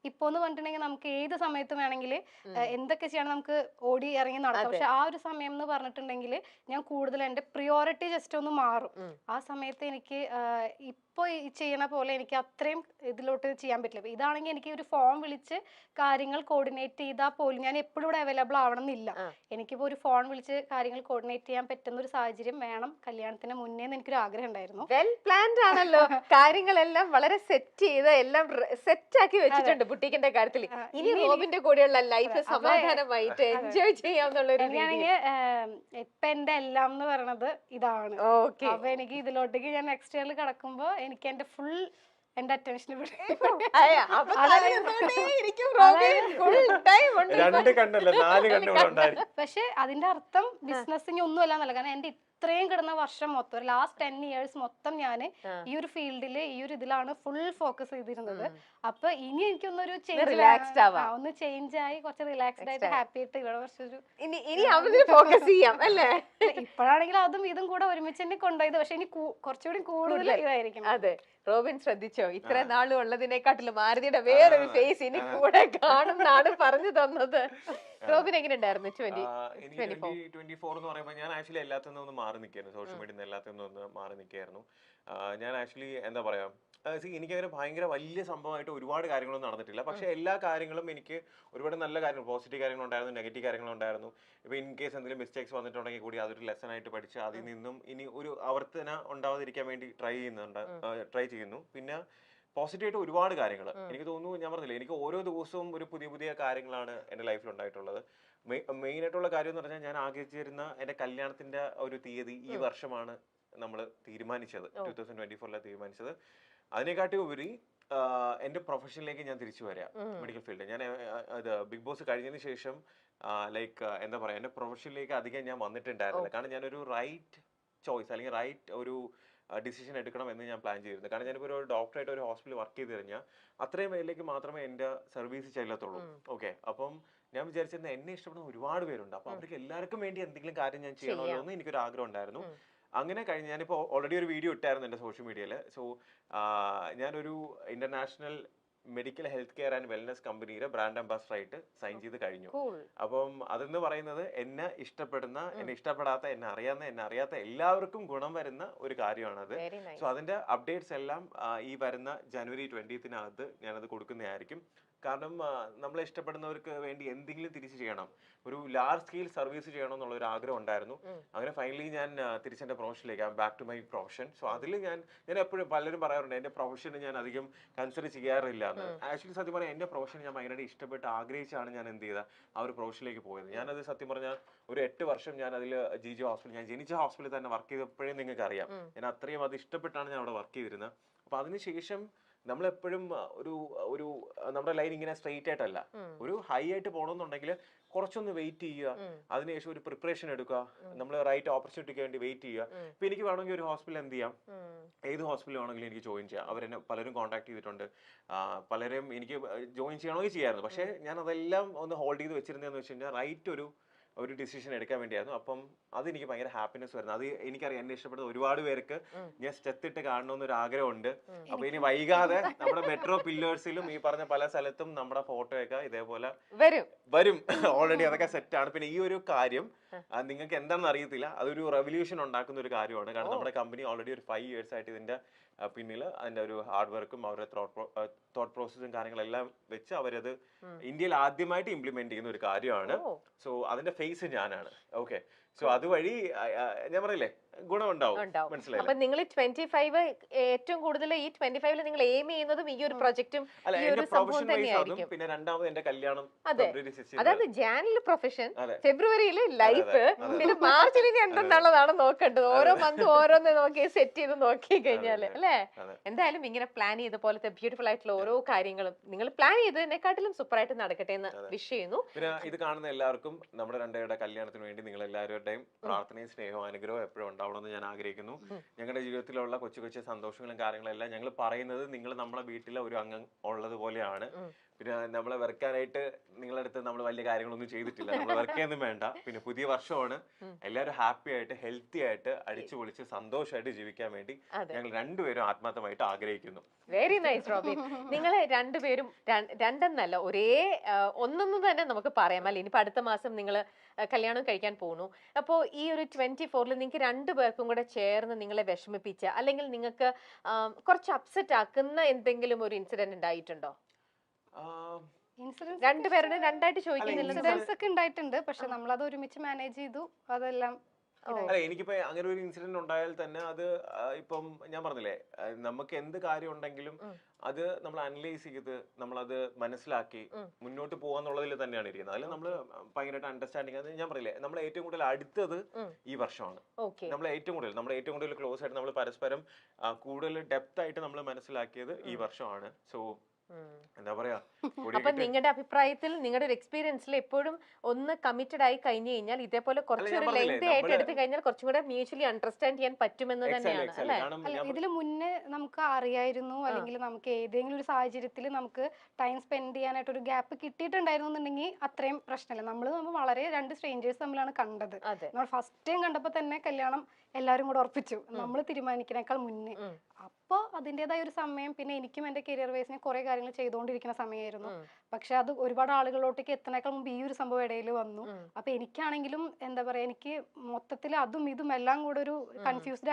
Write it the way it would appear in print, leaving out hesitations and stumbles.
ഇപ്പൊ എന്ന് പറഞ്ഞിട്ടുണ്ടെങ്കിൽ നമുക്ക് ഏത് സമയത്തും വേണമെങ്കിൽ എന്തൊക്കെ ചെയ്യണം നമുക്ക് ഓടി ഇറങ്ങി നടക്കാം. പക്ഷെ ആ ഒരു സമയം എന്ന് പറഞ്ഞിട്ടുണ്ടെങ്കിൽ ഞാൻ കൂടുതൽ എന്റെ പ്രിയോറിറ്റി ജസ്റ്റ് ഒന്ന് മാറും. ആ സമയത്ത് എനിക്ക് ഇപ്പൊ ഈ ചെയ്യണ പോലെ എനിക്ക് അത്രയും ഇതിലോട്ട് ചെയ്യാൻ പറ്റില്ല. ഇതാണെങ്കിൽ എനിക്ക് ഒരു ഫോൺ വിളിച്ച് കാര്യങ്ങൾ കോർഡിനേറ്റ് ചെയ്താൽ പോലും ഞാൻ എപ്പോഴും ഇവിടെ അവൈലബിൾ ആവണം എന്നില്ല. എനിക്കിപ്പോ ഒരു ഫോൺ വിളിച്ച് കാര്യങ്ങൾ കോർഡിനേറ്റ് ചെയ്യാൻ പറ്റുന്ന ഒരു സാഹചര്യം വേണം കല്യാണത്തിന് മുന്നേ എനിക്കൊരു ആഗ്രഹം ഉണ്ടായിരുന്നു. വെൽ പ്ലാൻഡ് ആണല്ലോ. കാര്യങ്ങളെല്ലാം വളരെ സെറ്റ് ചെയ്ത് എല്ലാം സെറ്റ് ആക്കി വെച്ചിട്ടുണ്ട് ബുട്ടീക്കിന്റെ കാര്യത്തിൽ. ഇനി റോബിന്റെ കൂടെയുള്ള ലൈഫ് സമാധാനമായിട്ട് എൻജോയ് ചെയ്യാന്നുള്ള ഒരു ഇപ്പൊ എന്റെ എല്ലാം എന്ന് പറയുന്നത് ഇതാണ്. അപ്പൊ എനിക്ക് ഇതിലോട്ടേക്ക് ഞാൻ നെക്സ്റ്റ് ഇയറിൽ കടക്കുമ്പോ എനിക്ക് എന്റെ ഫുൾ എന്റെ അറ്റൻഷൻ പക്ഷെ അതിന്റെ അർത്ഥം ബിസിനസ്സിന് ഒന്നും അല്ല എന്നല്ല. കാരണം എന്റെ ഇത്രയും കിടന്ന വർഷം മൊത്തം ഒരു ലാസ്റ്റ് 10 years മൊത്തം ഞാൻ ഈ ഒരു ഫീൽഡില് ഈ ഒരു ഇതിലാണ് ഫുൾ ഫോക്കസ് ചെയ്തിരുന്നത്. അപ്പൊ ഇനി എനിക്കൊന്നൊരു ഒന്ന് ചേഞ്ച് ആയി കുറച്ച് റിലാക്സ്ഡ് ആയിട്ട് ഹാപ്പി ആയിട്ട് ഇവിടെ കുറച്ചൊരു ഫോക്കസ് ചെയ്യാം അല്ലേ. ഇപ്പോഴാണെങ്കിൽ അതും ഇതും കൂടെ ഒരുമിച്ച് തന്നെ കൊണ്ടുപോയത്. പക്ഷെ ഇനി കുറച്ചുകൂടി കൂടുതൽ ഇതായിരിക്കും. അതെ, റോബിൻ ശ്രദ്ധിച്ചോ, ഇത്ര നാളും ഉള്ളതിനെക്കാട്ടിലും മാരുതിയുടെ വേറൊരു ഫേസ് ഇനി കൂടെ കാണുന്നാണ് പറഞ്ഞു തന്നത്. റോബിൻ എങ്ങനെ ഉണ്ടായിരുന്നു 2024 എന്ന് പറയുമ്പോൾ ഞാൻ ആക്ച്വലി എല്ലാത്തിനും ഒന്ന് മാറി നിൽക്കായിരുന്നു. സോഷ്യൽ മീഡിയ എല്ലാത്തിനും ഒന്ന് മാറി നിൽക്കായിരുന്നു. ഞാൻ ആക്ച്വലി എന്താ പറയാ, എനിക്കങ്ങനെ ഭയങ്കര വലിയ സംഭവമായിട്ട് ഒരുപാട് കാര്യങ്ങളൊന്നും നടന്നിട്ടില്ല. പക്ഷെ എല്ലാ കാര്യങ്ങളും എനിക്ക് ഒരുപാട് നല്ല കാര്യങ്ങൾ, പോസിറ്റീവ് കാര്യങ്ങളുണ്ടായിരുന്നു, നെഗറ്റീവ് കാര്യങ്ങളുണ്ടായിരുന്നു. ഇപ്പൊ ഇൻ കേസ് എന്തെങ്കിലും മിസ്റ്റേക്സ് വന്നിട്ടുണ്ടെങ്കിൽ കൂടി അതൊരു ലെസൺ ആയിട്ട് പഠിച്ച് അതിൽ നിന്നും ഇനി ഒരു ആവർത്തന ഉണ്ടാവാതിരിക്കാൻ വേണ്ടി ട്രൈ ചെയ്യുന്നു. പിന്നെ പോസിറ്റീവായിട്ട് ഒരുപാട് കാര്യങ്ങൾ എനിക്ക് തോന്നുന്നു. ഞാൻ പറഞ്ഞില്ലേ, എനിക്ക് ഓരോ ദിവസവും ഒരു പുതിയ പുതിയ കാര്യങ്ങളാണ് എൻ്റെ ലൈഫിൽ ഉണ്ടായിട്ടുള്ളത്. മെയിൻ ആയിട്ടുള്ള കാര്യം എന്ന് പറഞ്ഞാൽ ഞാൻ ആഗ്രഹിച്ചിരുന്ന എൻ്റെ കല്യാണത്തിന്റെ ഒരു തീയതി ഈ വർഷമാണ് നമ്മൾ തീരുമാനിച്ചത്. 2024 തീരുമാനിച്ചത്. അതിനെക്കാട്ടി ഉപരി എന്റെ പ്രൊഫഷനിലേക്ക് ഞാൻ തിരിച്ചു വരാം, മെഡിക്കൽ ഫീൽഡ്. ഞാൻ ബിഗ് ബോസ് കഴിഞ്ഞതിന് ശേഷം ലൈക്ക് എന്താ പറയാ, എന്റെ പ്രൊഫഷനിലേക്ക് അധികം ഞാൻ വന്നിട്ടുണ്ടായിരുന്നില്ല. കാരണം ഞാനൊരു റൈറ്റ് ചോയ്സ് അല്ലെങ്കിൽ റൈറ്റ് ഒരു ഡിസിഷൻ എടുക്കണം എന്ന് ഞാൻ പ്ലാൻ ചെയ്തിരുന്നത്. കാരണം ഞാനിപ്പോൾ ഒരു ഡോക്ടറായിട്ട് ഒരു ഹോസ്പിറ്റലിൽ വർക്ക് ചെയ്ത് കഴിഞ്ഞാൽ അത്രയും പേരിലേക്ക് മാത്രമേ എൻ്റെ സർവീസ് ചെല്ലത്തുള്ളൂ. ഓക്കെ, അപ്പം ഞാൻ വിചാരിച്ചിരുന്ന എന്നെ ഇഷ്ടപ്പെടുന്ന ഒരുപാട് പേരുണ്ട്. അപ്പൊ അവർക്ക് എല്ലാവർക്കും വേണ്ടി എന്തെങ്കിലും കാര്യം ഞാൻ ചെയ്യണമല്ലോ എന്ന് എനിക്കൊരു ആഗ്രഹം ഉണ്ടായിരുന്നു. അങ്ങനെ കഴിഞ്ഞ് ഞാനിപ്പോൾ ഓൾറെഡി ഒരു വീഡിയോ ഇട്ടായിരുന്നു എൻ്റെ സോഷ്യൽ മീഡിയയിൽ. സോ ഞാനൊരു international medical health care and wellness കമ്പനിയുടെ ബ്രാൻഡ് അംബാസഡർ ആയിട്ട് സൈൻ ചെയ്ത് കഴിഞ്ഞു. അപ്പം അതെന്ന് പറയുന്നത് എന്നെ ഇഷ്ടപ്പെടുന്ന, എന്നെ ഇഷ്ടപ്പെടാത്ത, എന്നെ അറിയാത്ത എല്ലാവർക്കും ഗുണം വരുന്ന ഒരു കാര്യമാണത്. സോ അതിന്റെ അപ്ഡേറ്റ്സ് എല്ലാം ഈ വരുന്ന January 20th ഞാനത് കൊടുക്കുന്നതായിരിക്കും. കാരണം നമ്മളെ ഇഷ്ടപ്പെടുന്നവർക്ക് വേണ്ടി എന്തെങ്കിലും തിരിച്ചു ചെയ്യണം, ഒരു ലാർജ് സ്കെയിൽ സർവീസ് ചെയ്യണം എന്നുള്ള ഒരു ആഗ്രഹം ഉണ്ടായിരുന്നു. അങ്ങനെ ഫൈനലി ഞാൻ തിരിച്ചെന്റെ പ്രൊഫഷനിലേക്ക്, back to my profession. So അതിൽ ഞാൻ എപ്പോഴും പലരും പറയാറുണ്ട് എന്റെ പ്രൊഫഷന് ഞാൻ അധികം കൺസിഡർ ചെയ്യാറില്ല എന്ന്. ആക്ച്വലി സത്യം പറഞ്ഞാൽ എന്റെ പ്രൊഫഷൻ ഞാൻ ഭയങ്കരമായിട്ട് ഇഷ്ടപ്പെട്ട് ആഗ്രഹിച്ചാണ് ഞാൻ എന്ത് ചെയ്ത ആ ഒരു പ്രൊഫഷനിലേക്ക് പോയത്. ഞാനത് സത്യം പറഞ്ഞാൽ ഒരു 8 വർഷം ഞാൻ അതിൽ ജിജോ ഹോസ്പിറ്റൽ, ഞാൻ ജനിച്ച ഹോസ്പിറ്റലിൽ തന്നെ വർക്ക് ചെയ്തപ്പോഴേ നിങ്ങൾക്ക് അറിയാം, ഞാൻ അത്രയും അത് ഇഷ്ടപ്പെട്ടാണ് ഞാൻ അവിടെ വർക്ക് ചെയ്തിരുന്നത്. അപ്പൊ അതിനുശേഷം നമ്മളെപ്പോഴും ഒരു നമ്മുടെ ലൈൻ ഇങ്ങനെ സ്ട്രെയിറ്റ് ആയിട്ടല്ല, ഒരു ഹൈ ആയിട്ട് പോകണമെന്നുണ്ടെങ്കിൽ കുറച്ചൊന്ന് വെയിറ്റ് ചെയ്യുക, അതിനുശേഷം ഒരു പ്രിപ്പറേഷൻ എടുക്കുക, നമ്മൾ റൈറ്റ് ഓപ്പർച്യൂണിറ്റിക്ക് വേണ്ടി വെയിറ്റ് ചെയ്യുക. ഇപ്പൊ എനിക്ക് വേണമെങ്കിൽ ഒരു ഹോസ്പിറ്റൽ എന്ത് ചെയ്യാം, ഏത് ഹോസ്പിറ്റൽ വേണമെങ്കിലും എനിക്ക് ജോയിൻ ചെയ്യാം. അവരെന്നെ പലരും കോൺടാക്ട് ചെയ്തിട്ടുണ്ട്, പലരും എനിക്ക് ജോയിൻ ചെയ്യണമെങ്കിൽ ചെയ്യായിരുന്നു. പക്ഷെ ഞാൻ അതെല്ലാം ഒന്ന് ഹോൾഡ് ചെയ്ത് വെച്ചിരുന്നതെന്ന് വെച്ച് കഴിഞ്ഞാൽ റൈറ്റ് ഒരു ഡിസിഷൻ എടുക്കാൻ വേണ്ടിയായിരുന്നു. അപ്പം അതെനിക്ക് ഭയങ്കര ഹാപ്പിനെസ് വരുന്നത്. അത് എനിക്കറിയാം എന്നെ ഇഷ്ടപ്പെടുന്ന ഒരുപാട് പേർക്ക് ഞാൻ സ്റ്റെത്തിട്ട് കാണണമെന്നൊരു ആഗ്രഹമുണ്ട്. അപ്പൊ ഇനി വൈകാതെ നമ്മുടെ മെട്രോ പില്ലേഴ്സിലും ഈ പറഞ്ഞ പല സ്ഥലത്തും നമ്മുടെ ഫോട്ടോയൊക്കെ ഇതേപോലെ വരും. ഓൾറെഡി അതൊക്കെ സെറ്റാണ്. പിന്നെ ഈ ഒരു കാര്യം നിങ്ങൾക്ക് എന്താണെന്ന് അറിയത്തില്ല, അതൊരു റെവല്യൂഷൻ ഉണ്ടാക്കുന്ന ഒരു കാര്യമാണ്. കാരണം നമ്മുടെ കമ്പനി ഓൾറെഡി ഒരു 5 years ആയിട്ട് ഇതിന്റെ പിന്നിൽ അതിന്റെ ഒരു ഹാർഡ് വർക്കും അവരുടെ തോട്ട് പ്രോസസ്സും കാര്യങ്ങളെല്ലാം വെച്ച് അവരത് ഇന്ത്യയിൽ ആദ്യമായിട്ട് ഇംപ്ലിമെന്റ് ചെയ്യുന്ന ഒരു കാര്യമാണ്. സോ അതിന്റെ ഫേസ് ഞാനാണ്. ഓക്കെ, സോ അതുവഴി ഞാൻ പറയില്ലേ ഗുണമുണ്ടാവും. മനസ്സിലായി. അപ്പൊ നിങ്ങൾ 25 ഏറ്റവും കൂടുതൽ ഈ 25 നിങ്ങൾ എയിം ചെയ്യുന്നതും ഈ ഒരു പ്രൊജക്റ്റും ഈ ഒരു സംഭവം തന്നെയായിരിക്കും. പിന്നെ രണ്ടാമത് എന്റെ കല്യാണം. അതായത് ജാനുവരി പ്രൊഫഷൻ, ഫെബ്രുവരിയിൽ ലൈഫ്, പിന്നെ മാർച്ചിൽ ഇനി എന്തെന്നുള്ളതാണ് നോക്കേണ്ടത്. ഓരോ മന്ത് ഓരോന്ന് നോക്കി സെറ്റ് ചെയ്ത് നോക്കി കഴിഞ്ഞാല് അല്ലേ. എന്തായാലും ഇങ്ങനെ പ്ലാൻ ചെയ്ത പോലത്തെ ബ്യൂട്ടിഫുൾ ആയിട്ടുള്ള ഓരോ കാര്യങ്ങളും നിങ്ങൾ പ്ലാൻ ചെയ്തതിനെക്കാട്ടിലും സൂപ്പർ ആയിട്ട് നടക്കട്ടെ എന്ന് വിഷ് ചെയ്യുന്നു. പിന്നെ ഇത് കാണുന്ന എല്ലാവർക്കും നമ്മുടെ രണ്ടുപേരുടെ കല്യാണത്തിന് വേണ്ടി നിങ്ങൾ എല്ലാവരുടെയും പ്രാർത്ഥനയും സ്നേഹവും അനുഗ്രഹവും എപ്പോഴും ഉണ്ടാവണമെന്ന് ഞാൻ ആഗ്രഹിക്കുന്നു. ഞങ്ങളുടെ ജീവിതത്തിലുള്ള കൊച്ചു കൊച്ചു സന്തോഷങ്ങളും കാര്യങ്ങളെല്ലാം ഞങ്ങൾ പറയുന്നത് നിങ്ങൾ നമ്മളെ വീട്ടിലെ ഒരു അംഗം ഉള്ളത് പോലെയാണ്. പിന്നെ നമ്മളെ വെറുക്കാനായിട്ട് നിങ്ങളുടെ അടുത്ത് നമ്മൾ വലിയ കാര്യങ്ങളൊന്നും ചെയ്തിട്ടില്ല. നമ്മൾ വെറുക്കൊന്നും വേണ്ട. പിന്നെ പുതിയ വർഷമാണ്, എല്ലാവരും ഹാപ്പി ആയിട്ട് ഹെൽത്തി ആയിട്ട് അടിച്ചു പൊളിച്ച് സന്തോഷമായിട്ട് ജീവിക്കാൻ വേണ്ടി ഞങ്ങൾ രണ്ടുപേരും ആത്മാർത്ഥമായിട്ട് ആഗ്രഹിക്കുന്നു. Very nice Robin. നിങ്ങൾ രണ്ടുപേരും രണ്ടെന്നല്ല ഒരേ ഒന്നെന്ന് തന്നെ നമുക്ക് പറയാം അല്ലെ. ഇനിയിപ്പോ അടുത്ത മാസം നിങ്ങൾ കല്യാണം കഴിക്കാൻ പോകുന്നു. അപ്പോൾ ഈ ഒരു 24-ൽ നിങ്ങൾക്ക് രണ്ടുപേർക്കും കൂടെ ചേർന്ന് നിങ്ങളെ വിഷമിപ്പിച്ച അല്ലെങ്കിൽ നിങ്ങൾക്ക് കുറച്ച് അപ്സെറ്റ് ആക്കുന്ന എന്തെങ്കിലും ഒരു ഇൻസിഡന്റ് ഉണ്ടായിട്ടുണ്ടോ? ഇൻസിഡൻസ് രണ്ടുപേരുടെ രണ്ടായിട്ട് ചോദിക്കുന്നില്ല. ഇൻസിഡൻസ് ഒക്കെ ഉണ്ടായിട്ടുണ്ട്, പക്ഷെ നമ്മളത് ഒരുമിച്ച് മാനേജ് ചെയ്തു. അതെല്ലാം അല്ല, എനിക്കിപ്പോ അങ്ങനെ ഒരു ഇൻസിഡന്റ് ഉണ്ടായാൽ തന്നെ അത് ഇപ്പം ഞാൻ പറഞ്ഞില്ലേ, നമുക്ക് എന്ത് കാര്യം ഉണ്ടെങ്കിലും അത് നമ്മൾ അനലൈസ് ചെയ്ത് നമ്മളത് മനസ്സിലാക്കി മുന്നോട്ട് പോവാന്നുള്ളതിൽ തന്നെയാണ് ഇരിക്കുന്നത്. അതിൽ നമ്മൾ ഭയങ്കരമായിട്ട് അണ്ടർസ്റ്റാൻഡിങ്. അത് ഞാൻ പറയില്ലേ, നമ്മൾ ഏറ്റവും കൂടുതൽ അടുത്തത് ഈ വർഷമാണ്. നമ്മൾ ഏറ്റവും കൂടുതൽ ക്ലോസ് ആയിട്ട് നമ്മൾ പരസ്പരം കൂടുതൽ ഡെപ്ത് ആയിട്ട് നമ്മൾ മനസ്സിലാക്കിയത് ഈ വർഷമാണ്. സോ എന്താ പറയാ, അപ്പൊ നിങ്ങളുടെ അഭിപ്രായത്തിൽ നിങ്ങളുടെ ഒരു എക്സ്പീരിയൻസിൽ എപ്പോഴും ഒന്ന് കമ്മിറ്റഡ് ആയി കഴിഞ്ഞു കഴിഞ്ഞാൽ ഇതേപോലെ കുറച്ചൊരു ലെങ്തി ആയിട്ട് എടുത്തു കഴിഞ്ഞാൽ കുറച്ചും കൂടെ മ്യൂച്വലി അണ്ടർസ്റ്റാൻഡ് ചെയ്യാൻ പറ്റുമെന്ന് തന്നെയാണ് അല്ലെ? അല്ല, ഇതിന് മുന്നേ നമുക്ക് അറിയായിരുന്നു, അല്ലെങ്കിൽ നമുക്ക് ഏതെങ്കിലും ഒരു സാഹചര്യത്തിൽ നമുക്ക് ടൈം സ്പെൻഡ് ചെയ്യാനായിട്ട് ഒരു ഗ്യാപ്പ് കിട്ടിയിട്ടുണ്ടായിരുന്നു എന്നുണ്ടെങ്കിൽ അത്രയും പ്രശ്നമില്ല. നമ്മൾ വളരെ രണ്ട് സ്ട്രേഞ്ചേഴ്സ് തമ്മിലാണ് കണ്ടത്. നമ്മൾ ഫസ്റ്റ് ടൈം കണ്ടപ്പോ തന്നെ കല്യാണം എല്ലാവരും കൂടെ ഉറപ്പിച്ചു, നമ്മൾ തീരുമാനിക്കുന്നേക്കാൾ മുന്നേ. അപ്പൊ അതിൻ്റെതായ ഒരു സമയം, പിന്നെ എനിക്കും എന്റെ കരിയർ വൈസിന് കുറെ കാര്യങ്ങൾ ചെയ്തുകൊണ്ടിരിക്കുന്ന സമയമായിരുന്നു. പക്ഷെ അത് ഒരുപാട് ആളുകളിലോട്ടേക്ക് എത്തണേക്കാൾ മുമ്പ് ഈ ഒരു സംഭവം ഇടയിൽ വന്നു. അപ്പൊ എനിക്കാണെങ്കിലും എന്താ പറയാ, എനിക്ക് മൊത്തത്തിൽ അതും ഇതും എല്ലാം കൂടെ ഒരു കൺഫ്യൂസ്ഡ്